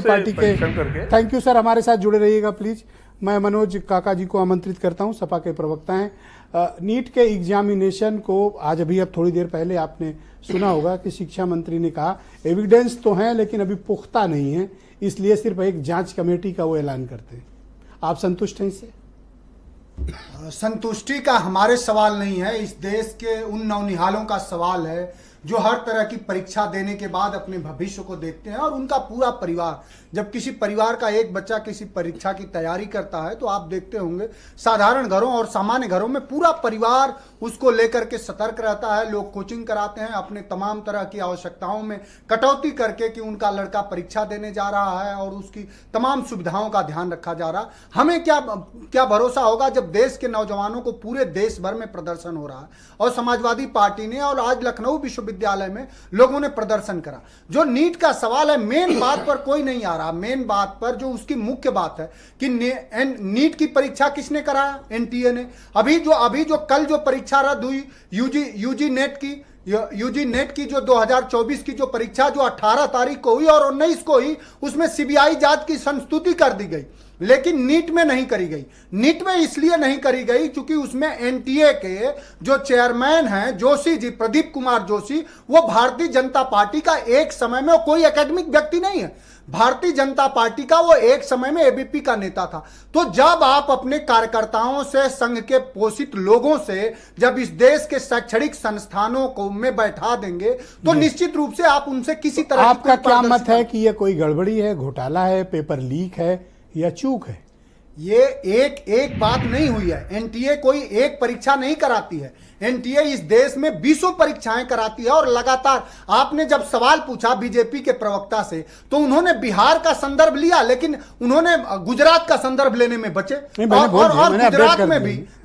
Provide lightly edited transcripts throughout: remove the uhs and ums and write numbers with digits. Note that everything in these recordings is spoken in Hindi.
पार्टी के थैंक यू सर, हमारे साथ जुड़े रहिएगा प्लीज। मैं मनोज काका जी को आमंत्रित करता हूं, सपा के प्रवक्ता हैं। नीट के एग्जामिनेशन को आज अभी अब थोड़ी देर पहले आपने सुना होगा कि शिक्षा मंत्री ने कहा एविडेंस तो है लेकिन अभी पुख्ता नहीं है, इसलिए सिर्फ एक जांच कमेटी का वो ऐलान करते हैं। आप संतुष्ट हैं इससे? संतुष्टि का हमारे सवाल नहीं है, इस देश के उन नौनिहालों का सवाल है जो हर तरह की परीक्षा देने के बाद अपने भविष्य को देखते हैं। और उनका पूरा परिवार, जब किसी परिवार का एक बच्चा किसी परीक्षा की तैयारी करता है तो आप देखते होंगे साधारण घरों और सामान्य घरों में पूरा परिवार उसको लेकर के सतर्क रहता है। लोग कोचिंग कराते हैं, अपने तमाम तरह की आवश्यकताओं में कटौती करके कि उनका लड़का परीक्षा देने जा रहा है और उसकी तमाम सुविधाओं का ध्यान रखा जा रहा। हमें क्या भरोसा होगा जब देश के नौजवानों को पूरे देश भर में प्रदर्शन हो रहा है और समाजवादी पार्टी ने और आज लखनऊ विश्वविद्यालय में लोगों ने प्रदर्शन करा। जो नीट का सवाल है, मेन बात पर कोई नहीं आ रहा। मेन बात पर जो उसकी मुख्य बात है कि नीट की परीक्षा किसने कराया? एनटीए ने। अभी जो कल जो परीक्षा रद्द हुई यूजी नेट की जो 2024 की जो परीक्षा जो 18 तारीख को हुई और 19 को हुई, उसमें सीबीआई जांच की संस्तुति कर दी गई, लेकिन नीट में नहीं करी गई। नीट में इसलिए नहीं करी गई क्योंकि उसमें एनटीए के जो चेयरमैन हैं जोशी जी, प्रदीप कुमार जोशी, वो भारतीय जनता पार्टी का एक समय में कोई एकेडमिक व्यक्ति नहीं है। भारतीय जनता पार्टी का वो एक समय में एबीपी का नेता था। तो जब आप अपने कार्यकर्ताओं से, संघ के पोषित लोगों से जब इस देश के शैक्षणिक संस्थानों को में बैठा देंगे तो निश्चित रूप से आप उनसे किसी तरह आपका क्या मत है कि ये कोई गड़बड़ी है, घोटाला है, पेपर लीक है या चूक है? ये एक बात नहीं हुई है। एनटीए कोई एक परीक्षा नहीं कराती है। एनटीए इस देश में 20 परीक्षाएं कराती है और लगातार। आपने जब सवाल पूछा बीजेपी के प्रवक्ता से तो उन्होंने बिहार का संदर्भ लिया, लेकिन उन्होंने गुजरात का संदर्भ लेने में बचे। और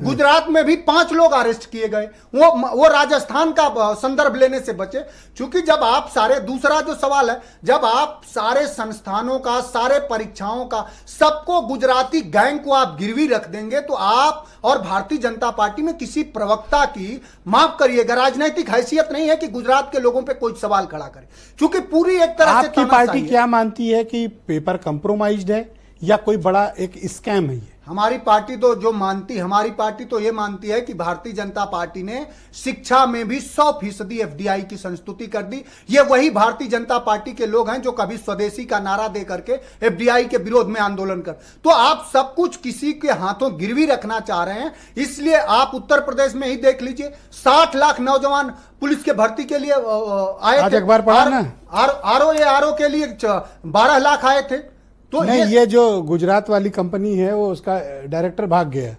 गुजरात में भी 5 लोग अरेस्ट किए गए, वो राजस्थान का संदर्भ लेने से बचे। क्योंकि जब आप सारे, दूसरा जो सवाल है, जब आप सारे संस्थानों का, सारे परीक्षाओं का, सबको गुजराती गैंग को आप गिरवी रख देंगे तो आप और भारतीय जनता पार्टी में किसी प्रवक्ता की, माफ करिएगा, राजनीतिक हैसियत नहीं है कि गुजरात के लोगों पे कोई सवाल खड़ा करे। क्योंकि पूरी एक तरह से आपकी पार्टी क्या मानती है कि पेपर कंप्रोमाइज्ड है या कोई बड़ा एक स्कैम है? हमारी पार्टी तो ये मानती है कि भारतीय जनता पार्टी ने शिक्षा में भी 100% एफडीआई की संस्तुति कर दी। ये वही भारतीय जनता पार्टी के लोग हैं जो कभी स्वदेशी का नारा दे करके एफडीआई के विरोध में आंदोलन कर। तो आप सब कुछ किसी के हाथों गिरवी रखना चाह रहे हैं। इसलिए आप उत्तर प्रदेश में ही देख लीजिए, 60 लाख नौजवान पुलिस के भर्ती के लिए आए थे। अखबार पढ़ा ना, आरओ के लिए 12 लाख आए थे। तो नहीं, ये जो गुजरात वाली कंपनी है वो उसका डायरेक्टर भाग गया,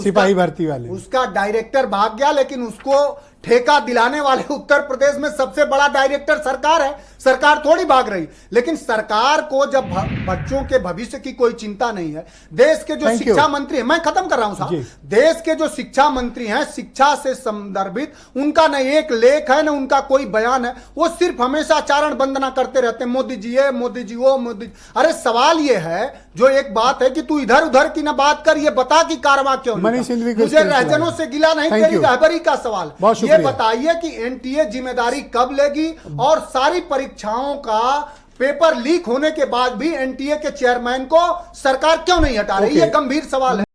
सिपाही भर्ती वाले, उसका डायरेक्टर भाग गया, लेकिन उसको ठेका दिलाने वाले उत्तर प्रदेश में सबसे बड़ा डायरेक्टर सरकार है। सरकार थोड़ी भाग रही। लेकिन सरकार को जब बच्चों के भविष्य की कोई चिंता नहीं है, देश के जो शिक्षा मंत्री हैं, मैं खत्म कर रहा हूं साहब, देश के जो शिक्षा मंत्री हैं, शिक्षा से संदर्भित उनका न एक लेख है न उनका कोई बयान है। वो सिर्फ हमेशा चारण वंदना करते रहते हैं, मोदी जी ये, मोदी जी वो, मोदी। अरे सवाल ये है, जो एक बात है कि तू इधर उधर की ना बात कर, ये बता कि कारवां क्यों नहीं। मुझे रहजनों से गिला नहीं, तेरी रहबरी का सवाल। ये बताइए कि एनटीए जिम्मेदारी कब लेगी? और सारी परीक्षाओं का पेपर लीक होने के बाद भी एनटीए के चेयरमैन को सरकार क्यों नहीं हटा रही? ये गंभीर सवाल है।